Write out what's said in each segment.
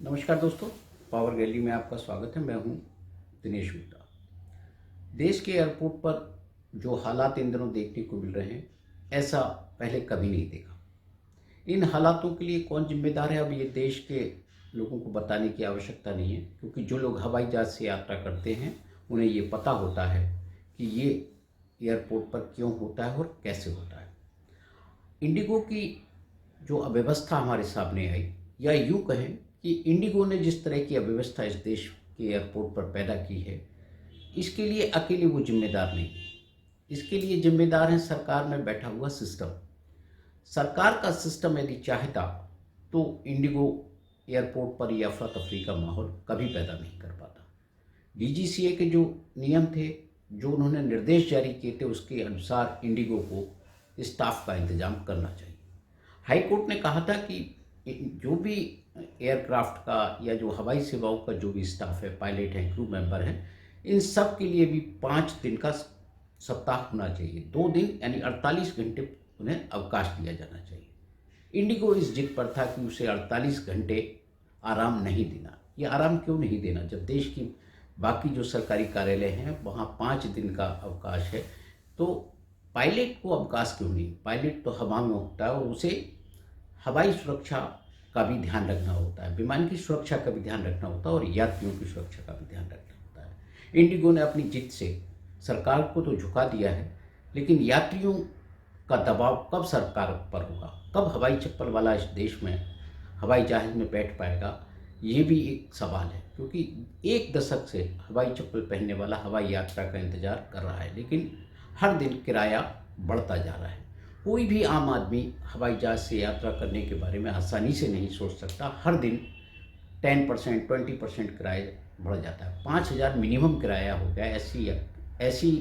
नमस्कार दोस्तों, power gallery में आपका स्वागत है। मैं हूं दिनेश गुप्ता। देश के एयरपोर्ट पर जो हालात इन दिनों देखने को मिल रहे हैं, ऐसा पहले कभी नहीं देखा। इन हालातों के लिए कौन जिम्मेदार है, अब ये देश के लोगों को बताने की आवश्यकता नहीं है, क्योंकि जो लोग हवाई जहाज़ से यात्रा करते हैं उन्हें ये पता होता है कि ये एयरपोर्ट पर क्यों होता है और कैसे होता है। इंडिगो की जो अव्यवस्था हमारे सामने आई, या यूँ कहें कि इंडिगो ने जिस तरह की अव्यवस्था इस देश के एयरपोर्ट पर पैदा की है, इसके लिए अकेले वो जिम्मेदार नहीं। इसके लिए जिम्मेदार है सरकार में बैठा हुआ सिस्टम। सरकार का सिस्टम यदि चाहता तो इंडिगो एयरपोर्ट पर ये अफरा तफरी का माहौल कभी पैदा नहीं कर पाता। डीजीसीए के जो नियम थे, जो उन्होंने निर्देश जारी किए थे, उसके अनुसार इंडिगो को स्टाफ का इंतजाम करना चाहिए। हाई कोर्ट ने कहा था कि जो भी एयरक्राफ्ट का या जो हवाई सेवाओं का जो भी स्टाफ है, पायलट हैं, क्रू मेंबर हैं, इन सब के लिए भी 5 दिन का सप्ताह होना चाहिए। 2 दिन यानी 48 घंटे उन्हें अवकाश दिया जाना चाहिए। इंडिगो इस जिद पर था कि उसे 48 घंटे आराम नहीं देना। ये आराम क्यों नहीं देना, जब देश की बाकी जो सरकारी कार्यालय हैं वहाँ 5 दिन का अवकाश है, तो पायलट को अवकाश क्यों नहीं? पायलट तो हवा में उड़ता है और उसे हवाई सुरक्षा का भी ध्यान रखना होता है, विमान की सुरक्षा का भी ध्यान रखना होता है और यात्रियों की सुरक्षा का भी ध्यान रखना होता है। इंडिगो ने अपनी जिद से सरकार को तो झुका दिया है, लेकिन यात्रियों का दबाव कब सरकार पर होगा, कब हवाई चप्पल वाला इस देश में हवाई जहाज़ में बैठ पाएगा, ये भी एक सवाल है। क्योंकि 1 दशक से हवाई चप्पल पहनने वाला हवाई यात्रा का इंतज़ार कर रहा है, लेकिन हर दिन किराया बढ़ता जा रहा है। कोई भी आम आदमी हवाई जहाज़ से यात्रा करने के बारे में आसानी से नहीं सोच सकता। हर दिन 10% 20% किराया बढ़ जाता है। 5,000 मिनिमम किराया हो गया। ऐसी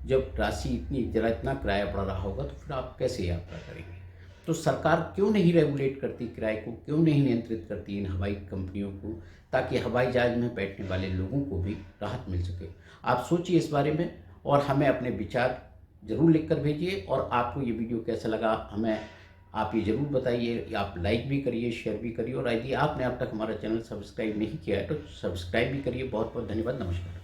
जब राशि इतना किराया बढ़ रहा होगा तो फिर आप कैसे यात्रा करेंगे? तो सरकार क्यों नहीं रेगुलेट करती किराए को, क्यों नहीं नियंत्रित करती इन हवाई कंपनियों को, ताकि हवाई जहाज़ में बैठने वाले लोगों को भी राहत मिल सके। आप सोचिए इस बारे में और हमें अपने विचार ज़रूर लिख कर भेजिए। और आपको ये वीडियो कैसा लगा हमें आप ये ज़रूर बताइए। आप लाइक भी करिए, शेयर भी करिए, और यदि आपने अब तक हमारा चैनल सब्सक्राइब नहीं किया है तो सब्सक्राइब भी करिए। बहुत बहुत धन्यवाद। नमस्कार।